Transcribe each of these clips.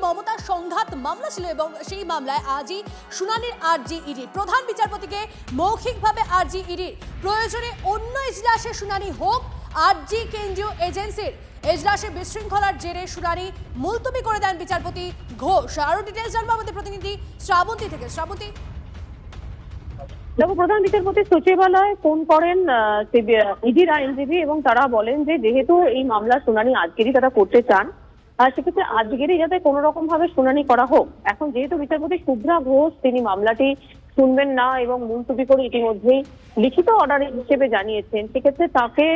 মমতার সংঘাত মামলা ছিল এবং সেই মামলায় আজই শুনানির আর্জি ইডির। প্রধান বিচারপতিকে মৌখিকভাবে আর্জি ইডির, প্রয়োজনে অন্য এজলাসে শুনানি হোক। আর্জি কেন্দ্রীয় এজেন্সির এজলাসে বিশৃঙ্খলার জেরে শুনানি মুলতবি করে দেন বিচারপতি ঘোষ। আরো ডিটেইলস জানবো আমাদের প্রতিনিধি শ্রাবন্তী থেকে। শ্রাবন্তী, দেখো, প্রধান বিচারপতি সচিবালয় ফোন করেন ইডির আইনজীবী এবং তারা বলেন যে যেহেতু এই মামলার শুনানি আজকেরই তারা করতে চান, সেক্ষেত্রে আজকেরই যাতে কোনো রকম ভাবে শুনানি করা হোক। এখন যেহেতু বিচারপতি শুভ্রা ঘোষ তিনি মামলাটি শুনবেন না এবং মুলতবি করে ইতিমধ্যেই লিখিত অর্ডার হিসেবে জানিয়েছেন, সেক্ষেত্রে তাকে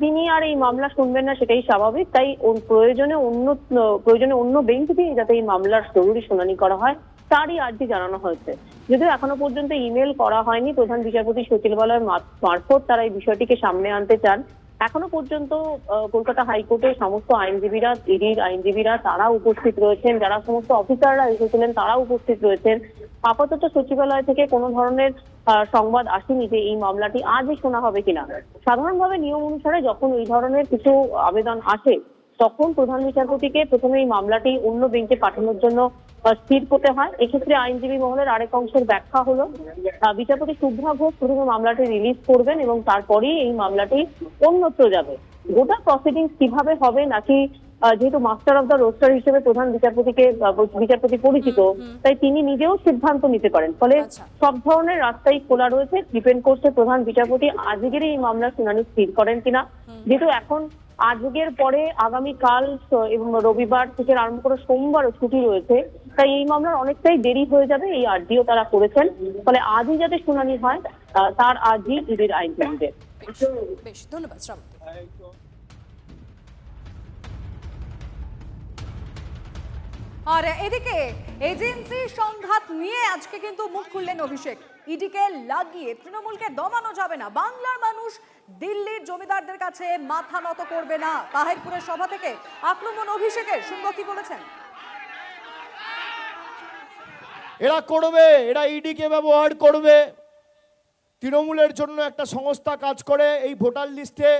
তিনি আর এই মামলা শুনবেন না সেটাই স্বাভাবিক। তাই প্রয়োজনে অন্য বেঞ্চ দিয়ে যাতে এই মামলার জরুরি শুনানি করা হয় তারই আর্জি জানানো হয়েছে। যদিও এখনো পর্যন্ত ইমেল করা হয়নি, প্রধান বিচারপতি সচিবালয়ের মারফত তারা এই বিষয়টিকে সামনে আনতে চান। এখনো পর্যন্ত কলকাতা হাইকোর্টের সমস্ত আইনজীবীরা, ইডির আইনজীবীরা তারা উপস্থিত রয়েছেন, যারা সমস্ত অফিসাররা এসেছিলেন তারা উপস্থিত রয়েছেন। আপাতত সচিবালয় থেকে কোনো ধরনের সংবাদ আসেনি যে এই মামলাটি আজই শোনা হবে কিনা। সাধারণভাবে নিয়ম অনুসারে যখন এই ধরনের কিছু আবেদন আসে তখন প্রধান বিচারপতিকে প্রথমে এই মামলাটি অন্য বেঞ্চে পাঠানোর জন্য স্থির করতে হয়। এক্ষেত্রে আইনজীবী মহলের আরেক অংশের ব্যাখ্যা হলো বিচারপতি শুভ্রা ঘোষ প্রথমে মামলাটি রিলিজ করবেন এবং তারপরেই এই মামলাটি অন্যত্র যাবে। গোটা প্রসিডিংস কিভাবে হবে, নাকি যেহেতু মাস্টার অফ দ্য রোস্টার হিসেবে প্রধান বিচারপতি পরিচিত, তাই তিনি নিজেও সিদ্ধান্ত নিতে পারেন। ফলে সব ধরনের রাস্তাই খোলা রয়েছে, ডিপেন্ড করছে প্রধান বিচারপতি আজকের এই মামলার শুনানি স্থির করেন কিনা। যেহেতু এখন আজকের পরে আগামীকাল এবং রবিবার থেকে আরম্ভ করে সোমবারও ছুটি রয়েছে, তাই এই মামলার অনেকটাই দেরি হয়ে যাবে। এই আর্জিও তারা করেছেন, ফলে আজই যাতে শুনানি হয় তার আর্জি ইডির আইনজীবীদের। বেশ, ধন্যবাদ শ্রাবন্তী। আর এদিকে এজেন্সি সংঘাত নিয়ে আজকে কিন্তু মুখ খুললেন অভিষেক। ইডিকে লাগিয়ে তৃণমূলকে দমানো যাবে না, বাংলার মানুষ দিল্লির জমিদারদের কাছে মাথা নত করবে না। তাহিরপুরের সভা থেকে আক্রমণ অভিষেকের, শুনবো কি বলেছেন। এরা করবে, এরা ইডিকে ব্যবহার করবে। তৃণমূলের জন্য একটা সংস্থা কাজ করে, এই ভোটার লিস্টে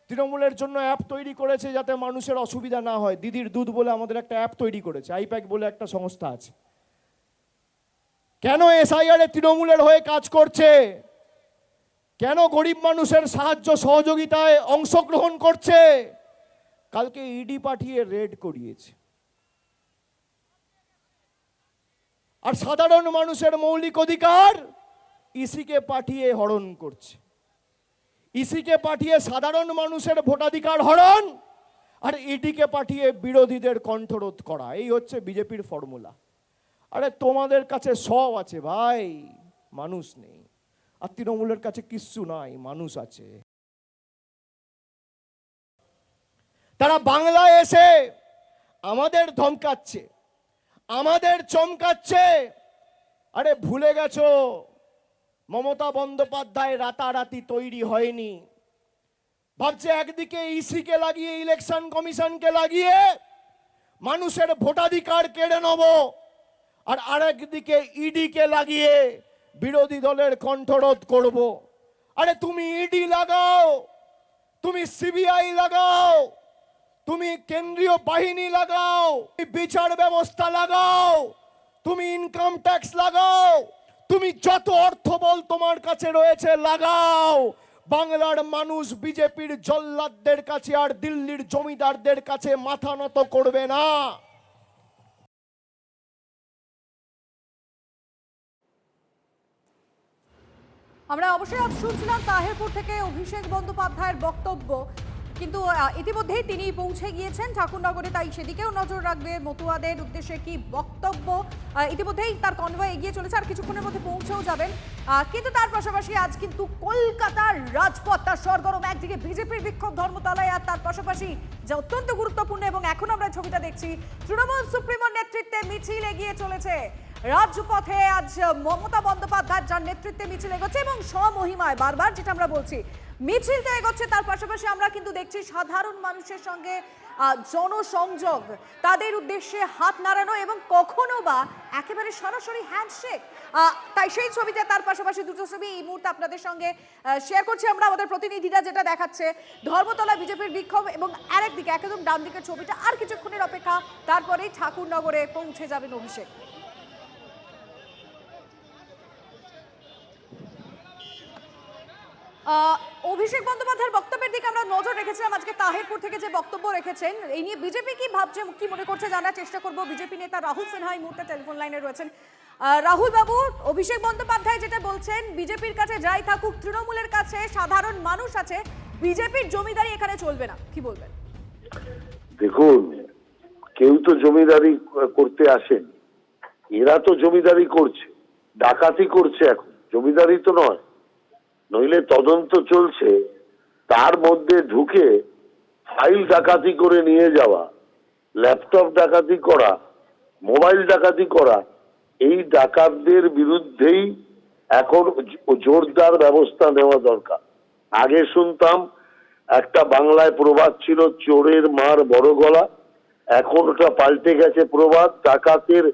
তৃণমূলের জন্য অ্যাপ তৈরি করেছে যাতে মানুষের অসুবিধা না হয়। দিদির দুধ বলে আমাদের একটা অ্যাপ তৈরি করেছে, আইপ্যাক বলে একটা সংস্থা আছে। কেন এসআইআর তৃণমূলের হয়ে কাজ করছে? কেন গরিব মানুষের সাহায্য সহযোগিতায় অংশগ্রহণ করছে? কালকে ইডি পাঠিয়ে রেড করিয়েছে। আর সাধারণ মানুষের মৌলিক অধিকার ইসিকে পাঠিয়ে হরণ করছে। ইসিকে পাঠিয়ে সাধারণ মানুষের ভোটাধিকার হরণ, আর ইডিকে পাঠিয়ে বিরোধীদের কণ্ঠরোধ করা। এই হচ্ছে বিজেপির ফর্মুলা। আরে তোমাদের কাছে সব আছে ভাই, মানুষ নেই। আর তৃণমূলের কাছে কিচ্ছু নাই, মানুষ আছে। তারা বাংলায় এসে আমাদের ধমকাচ্ছে, আমাদের চমকাচ্ছে। আরে ভুলে গেছো মমতা বন্দ্যোপাধ্যায় রাতারাতি তৈরি হয়নি। ভাবছে একদিকে ইসিকে লাগিয়ে, ইলেকশন কমিশনকে লাগিয়ে মানুষের ভোটাধিকার কেড়ে নেব, আর আরেকদিকে ইডিকে লাগিয়ে বিরোধী দলের কণ্ঠরোধ করব। আরে তুমি ইডি লাগাও, তুমি সিবিআই লাগাও, তুমি কেন্দ্রীয় বাহিনী লাগাও, বিচার ব্যবস্থা লাগাও, তুমি ইনকাম ট্যাক্স লাগাও, তুমি যত অর্থবল তোমার কাছে রয়েছে লাগাও। বাংলার মানুষ বিজেপির জল্লাদদের কাছে আর দিল্লির জমিদারদের কাছে মাথা নত করবে না। আমরা অবশ্যই আজ শুনছিলাম তাহিরপুর থেকে অভিষেক বন্দ্যোপাধ্যায়ের বক্তব্য, কিন্তু ইতিমধ্যেই তিনি পৌঁছে গিয়েছেন ঠাকুরনগরে, তাই সেদিকেও নজর রাখবে। মতুয়াদের উদ্দেশ্যে কি বক্তব্য, ইতিমধ্যেই তার কনভয় এগিয়ে চলেছে, আর কিছুক্ষণের মধ্যে পৌঁছেও যাবেন। কিন্তু তার পাশাপাশি আজ কিন্তু কলকাতার রাজপথ তার সরগরম। একদিকে বিজেপির বিক্ষোভ ধর্মতলায়, আর তার পাশাপাশি যা অত্যন্ত গুরুত্বপূর্ণ এবং এখন আমরা ছবিটা দেখছি, তৃণমূল সুপ্রিমোর নেতৃত্বে মিছিল এগিয়ে চলেছে রাজপথে। আজ মমতা বন্দ্যোপাধ্যায় যার নেতৃত্বে মিছিল এগোচ্ছে এবং স্বমহিমায়, বারবার যেটা আমরা বলছি, মিছিলটা এগোচ্ছে, তার পাশাপাশি আমরা কিন্তু দেখছি সাধারণ মানুষের সঙ্গে জনসংযোগ, তাদের উদ্দেশ্যে হাত নাড়ানো এবং কখনো বা একেবারে সরাসরি হ্যান্ডশেক। তাই সেই ছবিতে তার পাশাপাশি দুটো ছবি এই মুহূর্তে আপনাদের সঙ্গে শেয়ার করছি আমরা। আমাদের প্রতিনিধিরা যেটা দেখাচ্ছে ধর্মতলা বিজেপির বিক্ষোভ এবং আরেকদিকে একদম ডান দিকের ছবিটা, আর কিছুক্ষণের অপেক্ষা তারপরেই ঠাকুরনগরে পৌঁছে যাবেন অভিষেক। অভিষেক বন্দ্যোপাধ্যায়ের বক্তব্যের দিকে আমরা নজর রেখেছিলাম। আজকে তাহিরপুর থেকে যে বক্তব্য রেখেছেন এই নিয়ে বিজেপি কি ভাবছে, কি মনে করছে জানার চেষ্টা করব। বিজেপি নেতা রাহুল সিনহা এই মুহূর্তে টেলিফোন লাইনে রয়েছেন। রাহুল বাবু, অভিষেক বন্দ্যোপাধ্যায় যেটা বলছেন, বিজেপির কাছে যাই থাকুক, তৃণমূলের কাছে সাধারণ মানুষ আছে, বিজেপির জমিদারি এখানে চলবে না, কি বলবেন? দেখুন, কেউ তো জমিদারি করতে আসেন, এরা তো জমিদারি করছে, ডাকাতি করছে, এখন জমিদারি তো নয়। নইলে তদন্ত চলছে, তার মধ্যে ঢুকে ফাইল ডাকাতি করে নিয়ে যাওয়া, ল্যাপটপ ডাকাতি করা, মোবাইল ডাকাতি করা, এই ডাকাতদের বিরুদ্ধেই এখন জোরদার ব্যবস্থা নেওয়া দরকার। আগে শুনতাম একটা বাংলায় প্রবাদ ছিল, চোরের মার বড় গলা। এখন ওটা পাল্টে গেছে প্রবাদ, ডাকাতের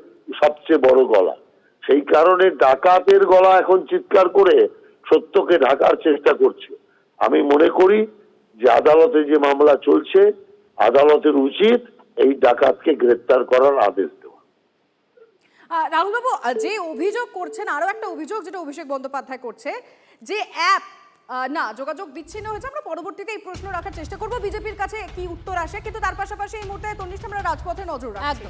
সবচেয়ে বড় গলা। সেই কারণে ডাকাতের গলা এখন চিৎকার করে সত্যকে ঢাকার চেষ্টা করছে। আমি মনে করি যে আদালতে যে মামলা চলছে, আদালতের উচিত এই ডাকাতকে গ্রেপ্তার করার আদেশ দেওয়া। রাহুল বাবু, যে অভিযোগ করছেন, আরো একটা অভিযোগ যেটা অভিষেক বন্দ্যোপাধ্যায় করছে, যে অ্যাপ না যোগাযোগ বিচ্ছিন্ন হয়েছে। আমরা পরবর্তীতে এই প্রশ্ন রাখার চেষ্টা করব বিজেপির কাছে কি উত্তর আসে, কিন্তু তার পাশাপাশি এই মুহূর্তে তন্নিষ্ঠ আমরা রাজপথে নজর রাখছি।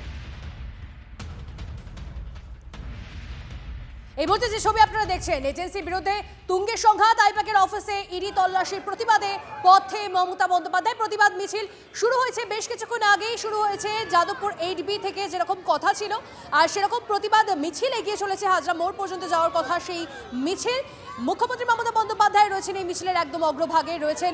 এই মুহূর্তে যে ছবি আপনারা দেখছেন, এজেন্সির বিরুদ্ধে তুঙ্গের সংঘাত, আইপ্যাকের অফিসে ইডি তল্লাশির প্রতিবাদে পথে মমতা বন্দ্যোপাধ্যায়। প্রতিবাদ মিছিল শুরু হয়েছে বেশ কিছুক্ষণ আগেই, শুরু হয়েছে যাদবপুর 8B থেকে, যেরকম কথা ছিল আর সেরকম প্রতিবাদ মিছিল এগিয়ে চলেছে হাজরা মোড় পর্যন্ত যাওয়ার কথা সেই মিছিল। মুখ্যমন্ত্রী মমতা বন্দ্যোপাধ্যায় রয়েছেন এই মিছিলের একদম অগ্রভাগে, রয়েছেন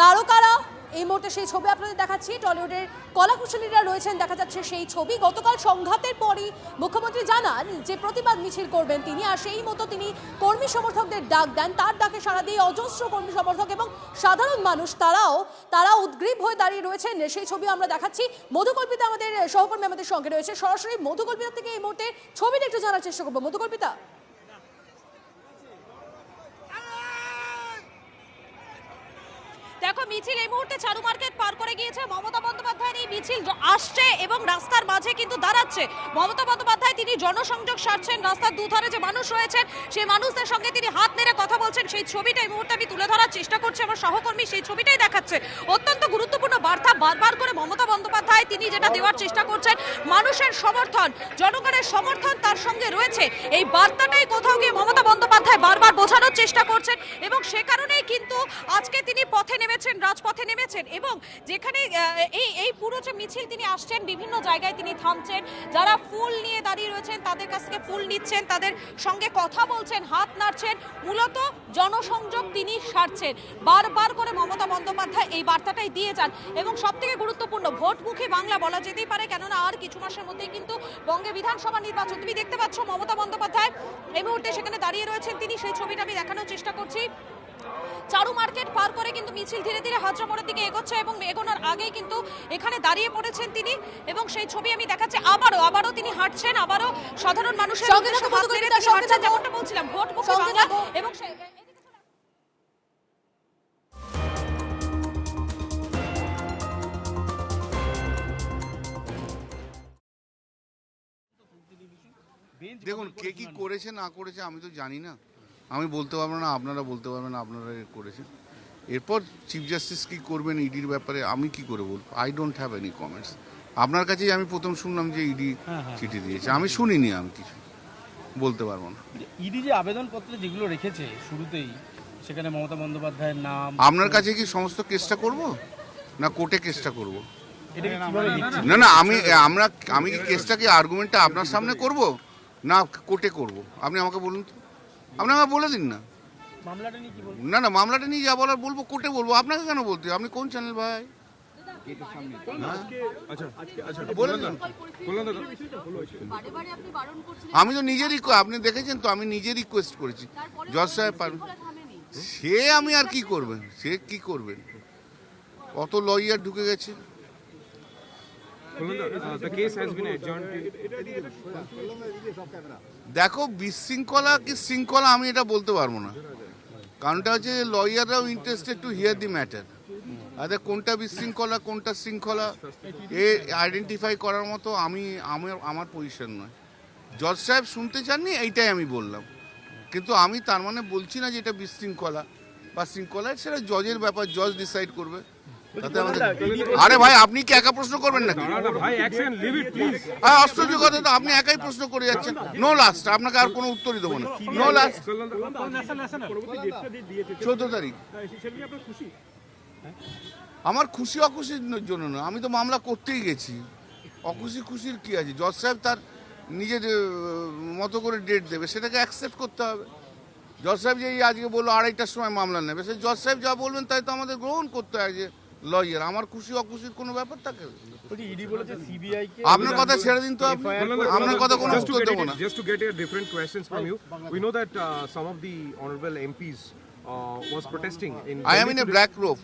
তারকারা। এই মুহূর্তে সেই ছবি আপনাদের দেখাচ্ছি, টলিউডের কলাকুশলীরা রয়েছেন, দেখা যাচ্ছে সেই ছবি। গতকাল সংঘাতের পরই মুখ্যমন্ত্রী জানান যে প্রতিবাদ মিছিল করবেন তিনি, আর সেই মতো তিনি কর্মী সমর্থকদের ডাক দেন। তার ডাকে সাড়া দিয়ে অজস্র কর্মী সমর্থক এবং সাধারণ মানুষ তারা উদ্গ্রীব হয়ে দাঁড়িয়ে রয়েছেন। সেই ছবি আমরা দেখাচ্ছি। মধুকল্পিতা আমাদের সহকর্মী আমাদের সঙ্গে রয়েছে, সরাসরি মধুকল্পিতা থেকে এই মুহূর্তে ছবিটা একটু জানার চেষ্টা করবো। মধুকল্পিতা, দেখো মিছিল এই মুহূর্তে চারু মার্কেট পার করে গিয়েছে। মমতা বন্দ্যোপাধ্যায়ের এই মিছিল আসছে এবং রাস্তার মাঝে কিন্তু দাঁড়াচ্ছে। মমতা বন্দ্যোপাধ্যায় তিনি জনসংযোগ সারছেন, রাস্তার দুধারে যে মানুষ রয়েছেন সেই মানুষদের সঙ্গে তিনি হাত নেড়ে কথা বলছেন। সেই ছবিটা এই মুহূর্তে আমি তুলে ধরার চেষ্টা করছি, আমার সহকর্মী সেই ছবিটাই দেখাচ্ছে। অত্যন্ত গুরুত্বপূর্ণ বার্তা বারবার করে মমতা বন্দ্যোপাধ্যায় তিনি যেটা দেওয়ার চেষ্টা করছেন, মানুষের সমর্থন, জনগণের সমর্থন তার সঙ্গে রয়েছে। এই বার্তাটাই কোথাও গিয়ে মমতা বন্দ্যোপাধ্যায় বারবার বোঝানোর চেষ্টা করছেন এবং সে কারণেই কিন্তু আজকে তিনি পথে নেমেছেন, রাজপথে নেমেছেন। এবং যেখানে এই পুরো যে মিছিল তিনি আসছেন, বিভিন্ন জায়গায় তিনি থামছেন, যারা ফুল নিয়ে দাঁড়িয়ে রয়েছেন তাদের কাছ থেকে ফুল নিচ্ছেন, তাদের সঙ্গে কথা বলছেন, হাত নাড়ছেন, মূলত জনসংযোগ তিনি সারছেন। বারবার করে মমতা বন্দ্যোপাধ্যায় এই বার্তাটাই দিয়ে যান। এবং সব থেকে গুরুত্বপূর্ণ, ভোটমুখী বাংলা বলা যেতেই পারে, কেননা আর কিছু মাসের মধ্যেই কিন্তু বঙ্গে বিধানসভা নির্বাচন। তুমি দেখতে পাচ্ছ মমতা বন্দ্যোপাধ্যায় এই মুহূর্তে সেখানে দাঁড়িয়ে রয়েছেন তিনি, সেই ছবিটা আমি দেখানোর চেষ্টা করছি। চারু মার্কেট পার করে কিন্তু মিছিল ধীরে ধীরে হাজরা মোড়ের দিকে এগোচ্ছে এবং এগোনোর আগেই কিন্তু এখানে দাঁড়িয়ে পড়েছেন তিনি এবং সেই ছবি আমি দেখাচ্ছি। আবারও তিনি হাঁটছেন, আবারও সাধারণ মানুষের যেমনটা বলছিলাম, ভোটমুখী বাংলা। এবং দেখুন, কে কি করেছে না করেছে আমি তো জানি না, আমি বলতে পারবো না, আপনারা বলতে পারবেন আপনারা করেছেন। এরপর চিফ জাস্টিস কি করবেন ইডির ব্যাপারে আমি কি করে বলবো? I don't have any comments. আপনার কাছেই আমি প্রথম শুনলাম যে ইডি চিঠি দিয়েছে, আমি শুনিনি, আমি কিছু বলতে পারবো না। ইডি যে আবেদনপত্রে যেগুলো রেখেছে শুরুতেই, সেখানে মমতা বন্দ্যোপাধ্যায়ের নাম, আপনার কাছে কি সমস্ত কেসটা করব না কোর্টে কেসটা করব? না না, আমি কি কেসটা কি আর্গুমেন্টটা আপনার সামনে করব না কোর্টে করব? আপনি আমাকে বলুন তো, আপনি আমাকে বলে দিন না। মামলাটা নিয়ে কি বলবো? না না, মামলাটা নিয়ে যা বলার বলবো, কোর্টে বলবো। আপনাকে কেন বলতে? আপনি কোন চ্যানেল ভাই? আমি তো নিজেরই, আপনি দেখেছেন তো, আমি নিজে রিকোয়েস্ট করেছি জজ সাহেব। সে আমি আর কি করবেন, সে কি করবেন, কত লয়ার ঢুকে গেছে। The case has been adjourned. দেখো বিশৃঙ্খলা কি শৃঙ্খলা আমি এটা বলতে পারবো না, কারণটা হচ্ছে লয়াররাও interested to hear the matter. আচ্ছা কোনটা বিশৃঙ্খলা কোনটা শৃঙ্খলা এ আইডেন্টিফাই করার মতো আমার পজিশন নয়। জজ সাহেব শুনতে চাননি এইটাই আমি বললাম, কিন্তু আমি তার মানে বলছি না যে এটা বিশৃঙ্খলা বা শৃঙ্খলা, সেটা জজের ব্যাপার, জজ ডিসাইড করবে। তাতে আমাদের আরে ভাই আপনি কি একা প্রশ্ন করবেন নাকি? হ্যাঁ আশ্চর্য কথা তো, আপনি একাই প্রশ্ন করে যাচ্ছেন। নো লাস্ট, আপনাকে আর কোনো উত্তরই দেবো না। নো লাস্ট 14 তারিখ। আমার খুশি অখুশির জন্য না, আমি তো মামলা করতেই গেছি। খুশির কি আছে? জজ সাহেব তার নিজের মতো করে ডেট দেবে, সেটাকে অ্যাকসেপ্ট করতে হবে। জজ সাহেব যে আজকে বললো 2:30টার সময় মামলা নেবে, সে জজ সাহেব যা বলবেন তাই তো আমাদের গ্রহণ করতে হয়। যে লয়ার, আমার খুশি অখুশির কোনো ব্যাপার থাকে? আপনার কথা ছেড়ে দিন তো, আপনার কথা কোনো উত্তর দেবো না। Just to get a different questions from you, we know that some of the honorable MPs was protesting in. I am in a black robe.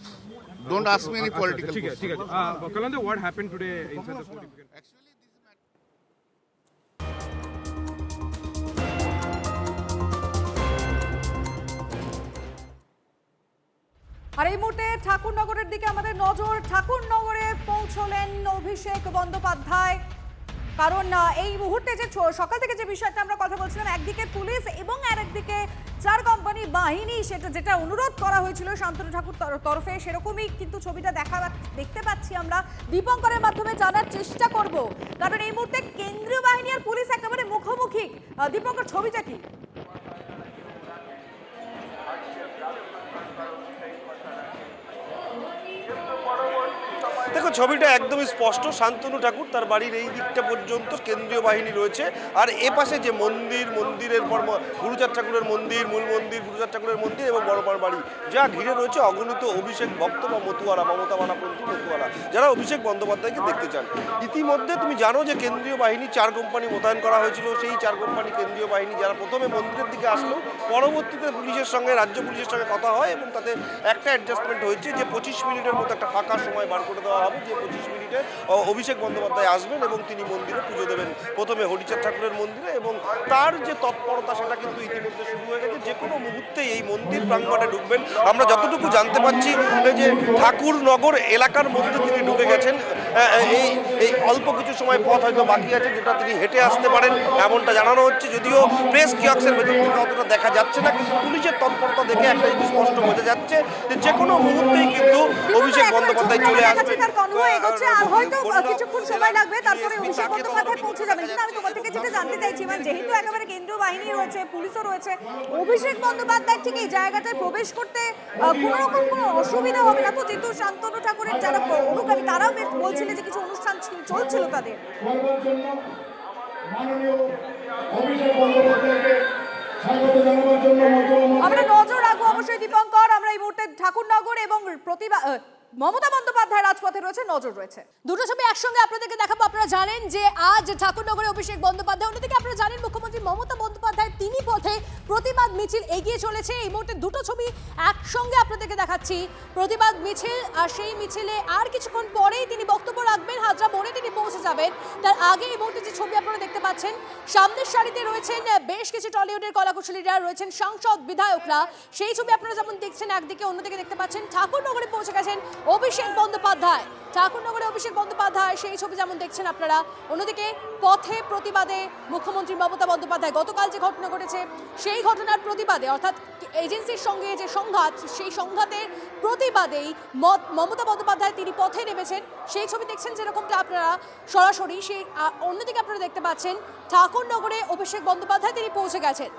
Don't ask me any political ठीक है, questions. ठीक है. Kalanda, what happened today inside the court? আর এই মুহূর্তে ঠাকুরনগরের দিকে আমাদের নজর। ঠাকুরনগরে পৌঁছলেন অভিষেক বন্দ্যোপাধ্যায়, কারণ এই মুহূর্তে যে সকাল থেকে যে বিষয়টা আমরা কথা বলছিলাম, একদিকে পুলিশ এবং আরেকদিকে 4 কোম্পানি বাহিনী, সেটা যেটা অনুরোধ করা হয়েছিল শান্তনু ঠাকুর তরফে, সেরকমই কিন্তু ছবিটা দেখতে পাচ্ছি আমরা। দীপঙ্করের মাধ্যমে জানার চেষ্টা করব, কারণ এই মুহূর্তে কেন্দ্রীয় বাহিনী আর পুলিশ একেবারে মুখোমুখি। দীপঙ্কর, ছবিটা কি? দেখো ছবিটা একদমই স্পষ্ট, শান্তনু ঠাকুর তার বাড়ির এই দিকটা পর্যন্ত কেন্দ্রীয় বাহিনী রয়েছে, আর এ পাশে যে মন্দিরের পর গুরুচাঁদ ঠাকুরের মন্দির, মূল মন্দির, গুরুচাঁদ ঠাকুরের মন্দির এবং বড় বাড়ি যা ঘিরে রয়েছে অগণিত অভিষেক ভক্ত বা মতুয়ারা, মমতা বানাপন্থী মতুয়ারা, যারা অভিষেক বন্দ্যোপাধ্যায়কে দেখতে চান। ইতিমধ্যে তুমি জানো যে কেন্দ্রীয় বাহিনী 4 কোম্পানি মোতায়েন করা হয়েছিল। সেই 4 কোম্পানি কেন্দ্রীয় বাহিনী যারা প্রথমে মন্দিরের দিকে আসলো, পরবর্তীতে পুলিশের সঙ্গে, রাজ্য পুলিশের সঙ্গে কথা হয় এবং তাতে একটা অ্যাডজাস্টমেন্ট হয়েছে যে 25 মিনিটের মতো একটা ফাঁকা সময় বার করে দেওয়া হবে, যে 25 মিনিটে অভিষেক বন্দ্যোপাধ্যায় আসবেন এবং তিনি মন্দিরে পুজো দেবেন, প্রথমে হরিচাঁদ ঠাকুরের মন্দিরে, এবং তার যে তৎপরতা সেটা কিন্তু ইতিমধ্যে শুরু হয়ে গেছে। যে কোনো মুহূর্তে এই মন্দির প্রাঙ্গণে ঢুকবেন। আমরা যতটুকু জানতে পারছি যে ঠাকুরনগর এলাকার মধ্যে তিনি ঢুকে গেছেন। এই অল্প কিছু সময় পথ হয়তো বাকি আছে, যেটা তিনি হেঁটে আসতে পারেন এমনটা জানানো হচ্ছে, যদিও প্রেস কিয়ক্সের ভেতর থেকে অতটা দেখা যাচ্ছে না, কিন্তু পুলিশের তৎপরতা দেখে একটা জিনিস স্পষ্ট বোঝা যাচ্ছে যে কোনো মুহূর্তেই কিন্তু অভিষেক বন্দ্যোপাধ্যায় চলে আসবে। আর হয়তো কিছুক্ষণ সময় লাগবে, তারপরে অভিষেক বন্দ্যোপাধ্যায় পৌঁছে যাবেন। কিন্তু আমি তোমার থেকে যেটা জানতে চাইছি, মানে যেহেতু একেবারে কেন্দ্রীয় বাহিনী রয়েছে, পুলিশও রয়েছে, অভিষেক বন্দ্যোপাধ্যায় ঠিক এই জায়গাটায় প্রবেশ করতে কোনো রকম কোনো অসুবিধা হবে না তো? যেহেতু শান্তনু ঠাকুরের যারা অনুগামী, তারাও বলছিলেন যে কিছু অনুষ্ঠান চলছিল তাদের। আমরা নজর রাখবো অবশ্যই দীপঙ্কর। আমরা এই মুহূর্তে ঠাকুরনগর এবং মমতা বন্দ্যোপাধ্যায় রাজপথে রয়েছে, নজর রয়েছে। দুটো ছবি একসঙ্গে আপনাদেরকে দেখাবো। আপনারা জানেন যে আজ ঠাকুরনগরে অভিষেক বন্দ্যোপাধ্যায়, অন্যদিকে আপনারা জানেন মুখ্যমন্ত্রী মমতা বন্দ্যোপাধ্যায় তিনি পথে প্রতিবাদ মিছিল এগিয়ে চলেছে। এই মুহূর্তে দুটো ছবি একসঙ্গে আপনাদেরকে দেখাচ্ছি। প্রতিবাদ মিছিল, আর সেই মিছিলে আর কিছুক্ষণ পরেই তিনি বক্তব্য রাখবেন, হাজরা মোড়ে তিনি পৌঁছে যাবেন। তার আগে এই মুহূর্তে যে ছবি আপনারা দেখতে পাচ্ছেন, সামনের সারিতে রয়েছেন বেশ কিছু টলিউডের কলাকুশলীরা, রয়েছেন সাংসদ, বিধায়করা। সেই ছবি আপনারা যেমন দেখছেন একদিকে, অন্যদিকে দেখতে পাচ্ছেন ঠাকুরনগরে পৌঁছে গেছেন অভিষেক বন্দ্যোপাধ্যায়। ঠাকুরনগরে অভিষেক বন্দ্যোপাধ্যায়, সেই ছবি যেমন দেখছেন আপনারা। অন্যদিকে পথে প্রতিবাদে মুখ্যমন্ত্রী মমতা বন্দ্যোপাধ্যায়, গতকাল যে ঘটনা ঘটেছে সেই ঘটনার প্রতিবাদে, অর্থাৎ এজেন্সির সঙ্গে যে সংঘাত, সেই সংঘাতের প্রতিবাদেই মমতা বন্দ্যোপাধ্যায় তিনি পথে নেমেছেন। সেই ছবি দেখছেন যেরকমটা আপনারা সরাসরি। সেই অন্যদিকে আপনারা দেখতে পাচ্ছেন ঠাকুরনগরে অভিষেক বন্দ্যোপাধ্যায় তিনি পৌঁছে গেছেন।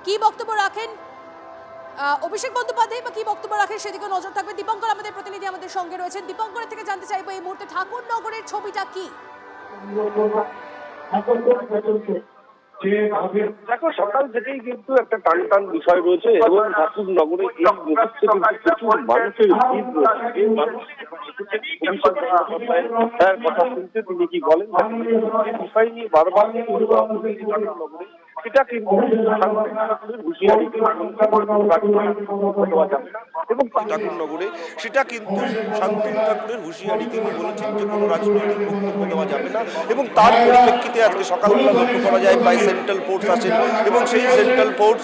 কি বক্তব্য রাখেন অভিষেক বন্দ্যোপাধ্যায় বা কি বক্তব্য রাখেন সেদিকে নজর থাকবে। দীপঙ্কর আমাদের প্রতিনিধি আমাদের সঙ্গে রয়েছেন। দীপঙ্করের থেকে জানতে চাইবো এই মুহূর্তে ঠাকুরনগরের ছবিটা কি? দেখো সকাল থেকেই কিন্তু একটা টান বিষয় রয়েছে এবং ঠাকুরনগরে এই মুহূর্তে প্রচুর মানুষের ভিড় রয়েছে। অভিষেক বন্দ্যোপাধ্যায়ের কথা শুনতে তিনি কি বলেন বিষয় নিয়ে বারবার ঠাকুরনগরে সেটা কিন্তু হুঁশিয়ারি এবং ঠাকুরনগরে সেটা কিন্তু শান্তনু ঠাকুরের হুঁশিয়ারি। তিনি বলেছেন যে কোনো রাজনৈতিক বক্তব্য দেওয়া যাবে না এবং তার পরিপ্রেক্ষিতে আজকে সকালবেলা লক্ষ্য করা যায় বাই সেন্ট্রাল ফোর্স আছেন এবং সেই সেন্ট্রাল ফোর্স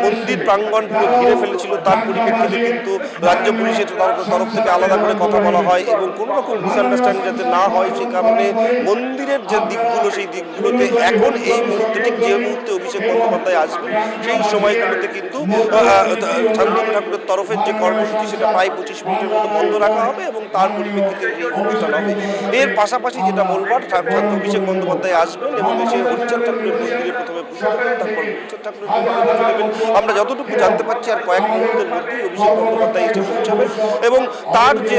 মন্দির প্রাঙ্গণ পুরো ঘিরে ফেলেছিল। তার পরিপ্রেক্ষিতে কিন্তু রাজ্য পুলিশের তরফ থেকে আলাদা করে কথা বলা হয় এবং কোনো রকম মিসআন্ডারস্ট্যান্ডিং যাতে না হয় সে কারণে মন্দিরের যে দিকগুলো সেই দিকগুলোতে এখন এই মুহূর্তে ঠিক যে মুহূর্তে অভিষেক বন্দ্যোপাধ্যায় আসবেন সেই সময়গুলোতে কিন্তু শান্তনু ঠাকুরের তরফের যে কর্মসূচি সেটা প্রায় 25 মিনিটের মতো বন্ধ রাখা হবে এবং তার পরিপ্রেক্ষিতে এই অনুষ্ঠান হবে। এর পাশাপাশি যেটা বলবার অভিষেক বন্দ্যোপাধ্যায় আসবেন এবং এসে হরিচাঁদ ঠাকুরের মন্দিরে প্রথমে পুজো দেবেন, তারপর হরিচাঁদ ঠাকুরের মন্দিরে পুজো দেবেন। আমরা যতটুকু জানতে পারছি আর কয়েক মুহূর্তের মধ্যেই অভিষেক বন্দ্যোপাধ্যায় এসে পৌঁছাবেন এবং তার যে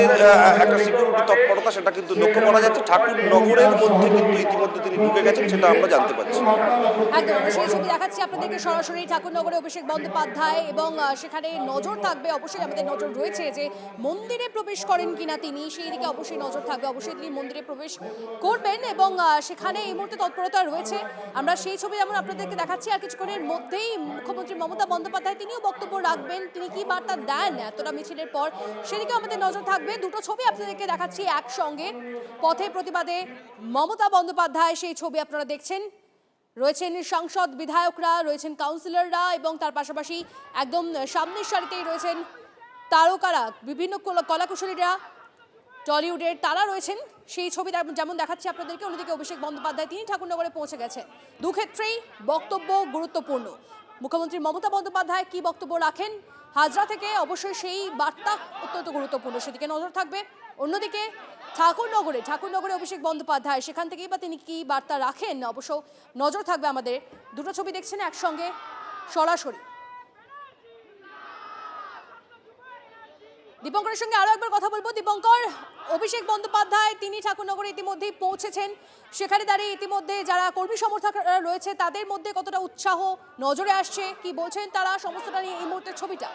একটা সিকিউরিটি তৎপরতা সেটা কিন্তু লক্ষ্য করা যাচ্ছে। ঠাকুরনগরের মধ্যে কিন্তু ইতিমধ্যে তিনি ঢুকে গেছেন, সেটা আমরা জানতে পারছি। একদম আমরা সেই ছবি দেখাচ্ছি আপনাদেরকে সরাসরি ঠাকুরনগরে অভিষেক বন্দ্যোপাধ্যায় এবং সেখানে নজর থাকবে, অবশ্যই আমাদের নজর রয়েছে যে মন্দিরে প্রবেশ করেন কিনা তিনি, সেই দিকে অবশ্যই নজর থাকবে। অবশ্যই তিনি মন্দিরে প্রবেশ করবেন এবং সেখানে এই মুহূর্তে তৎপরতা রয়েছে। আমরা সেই ছবি যেমন আপনাদেরকে দেখাচ্ছি আর কিছুক্ষণের মধ্যেই মুখ্যমন্ত্রী মমতা বন্দ্যোপাধ্যায় তিনিও বক্তব্য রাখবেন। তিনি কি বার্তা দেন এতটা মিছিলের পর সেদিকে আমাদের নজর থাকবে। দুটো ছবি আপনাদেরকে দেখাচ্ছি একসঙ্গে, পথে প্রতিবাদে মমতা বন্দ্যোপাধ্যায় সেই ছবি আপনারা দেখছেন। রয়েছেন সাংসদ, বিধায়করা, রয়েছেন কাউন্সিলররা এবং তার পাশাপাশি একদম সামনের সারিতেই রয়েছেন তারকারা, বিভিন্ন কলাকুশলীরা, টলিউডের তারা রয়েছেন। সেই ছবি যেমন দেখাচ্ছি আপনাদেরকে, অন্যদিকে অভিষেক বন্দ্যোপাধ্যায় তিনি ঠাকুরনগরে পৌঁছে গেছে। দুক্ষেত্রেই বক্তব্য গুরুত্বপূর্ণ। মুখ্যমন্ত্রী মমতা বন্দ্যোপাধ্যায় কি বক্তব্য রাখেন হাজরা থেকে, অবশ্যই সেই বার্তা অত্যন্ত গুরুত্বপূর্ণ, সেদিকে নজর থাকবে। অন্যদিকে ঠাকুরনগরে অভিষেক বন্দ্যোপাধ্যায় সেখান থেকেই বা তিনি কি বার্তা রাখেন অবশ্য নজর থাকবে আমাদের। দুটো ছবি দেখছেন একসঙ্গে সরাসরি। দীপঙ্করের সঙ্গে আরো একবার কথা বলবো। দীপঙ্কর, অভিষেক বন্দ্যোপাধ্যায় তিনি ঠাকুরনগরে ইতিমধ্যেই পৌঁছেছেন, সেখানে দাঁড়িয়ে ইতিমধ্যে যারা কর্মী সমর্থকরা রয়েছে তাদের মধ্যে কতটা উৎসাহ নজরে আসছে, কি বলছেন তারা, সমস্তটা নিয়ে এই মুহূর্তের ছবিটা।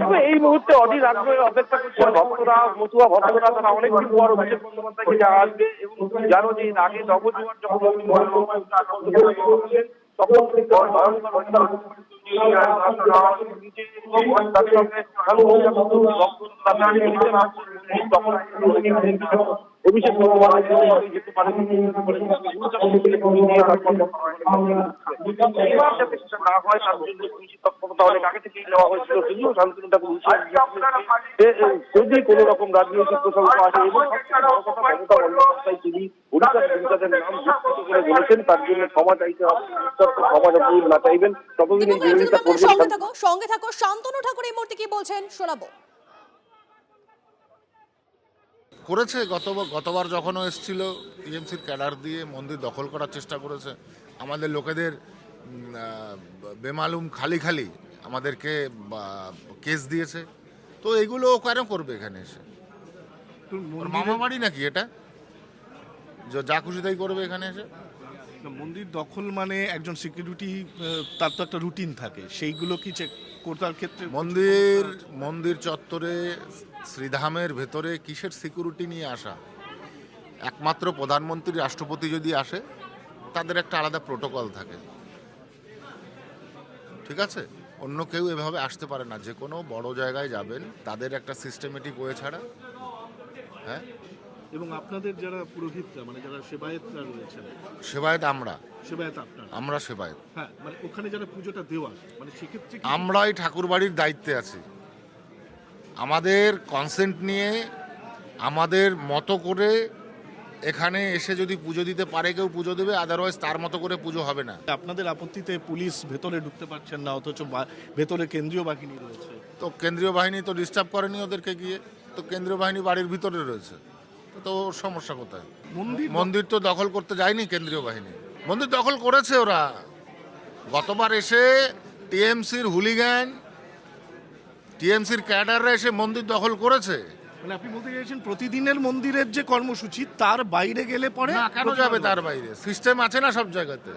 তবে এই মুহূর্তে অধীর আগ্রহে অপেক্ষা করছেন ভক্তরা, মতুয়া ভক্তরা। তারা অনেকদিন পর অভিষেক বন্দ্যোপাধ্যায়কে যা আসবে এবং জানো যে আগে নবজোয়ার যখন তখন অভিষেক বন্দ্যোপাধ্যায় যেতে পারে না হয় তার জন্য পুলিশি তৎপরতা অনেক আগে থেকেই নেওয়া হয়েছিল। যদিও শান্তনু ঠাকুর যদি কোনো রকম রাজনৈতিক প্রসঙ্গ আসে এবং মমতা বন্দ্যোপাধ্যায় তিনি উড়িষ্যার নাম যুক্ত করে বলেছেন তার জন্য ক্ষমা চাইতে হবে, ক্ষমা যতদিন না চাইবেন ততদিন এই বিরোধিতা করবেন। সঙ্গে থাকো, শান্তনু ঠাকুর এই মুহূর্তে কি বলছেন শোনাবো। করেছে গতবার যখনও এসেছিল টিএমসির ক্যাডার দিয়ে মন্দির দখল করার চেষ্টা করেছে, আমাদের লোকেদের বেমালুম খালি আমাদেরকে কেস দিয়েছে। তো এগুলো কেন করবে এখানে এসে? মামা বাড়ি নাকি এটা, যা খুশি তাই করবে এখানে এসে? মন্দির দখল মানে একজন সিকিউরিটি, তার তো একটা রুটিন থাকে, সেইগুলো কি চেক করার ক্ষেত্রে মন্দির চত্বরে শ্রীধামের ভেতরে কিসের সিকিউরিটি নিয়ে আসা? একমাত্র প্রধানমন্ত্রী রাষ্ট্রপতি যদি আসে তাদের একটা আলাদা প্রোটোকল থাকে, ঠিক আছে? অন্য কেউ এভাবে আসতে পারে না। যে কোনো বড় জায়গায় যাবেন তাদের একটা সিস্টেমেটিক ওয়ে ছাড়া। হ্যাঁ, এবং আপনাদের যারা পুরোহিতরা মানে যারা সেবায়েতরা রয়েছেন, সেবায়েত আমরা সেবায়েত, হ্যাঁ, মানে ওখানে যারা পুজোটা দেওয়া, মানে সেক্ষেত্রে আমরাই ঠাকুর বাড়ির দায়িত্বে আছি। আমাদের কনসেন্ট নিয়ে আমাদের মতো করে এখানে এসে যদি পুজো দিতে পারে কেউ পুজো দেবে, আদারওয়াইজ তার মতো করে পুজো হবে না। আপনাদের আপত্তিতে পুলিশ ভেতরে ঢুকতে পারছেন না, অথচ ভেতরে কেন্দ্রীয় বাহিনী রয়েছে। তো কেন্দ্রীয় বাহিনী তো ডিস্টার্ব করেনি ওদেরকে গিয়ে, তো কেন্দ্রীয় বাহিনী বাড়ির ভিতরে রয়েছে, তো ওর সমস্যা কোথায়? মন্দির তো দখল করতে যায়নি কেন্দ্রীয় বাহিনী, মন্দির দখল করেছে ওরা। গতবার এসে টিএমসির হুলিগ্যান, টিএমসির ক্যাডাররা এসে মন্দির দখল করেছে। মানে আপনি বলতে চাইছেন প্রতিদিনের মন্দিরের যে কর্মসূচি তার বাইরে গেলে পরে না, কেন যাবে তার বাইরে? সিস্টেম আছে না সব জায়গাতে।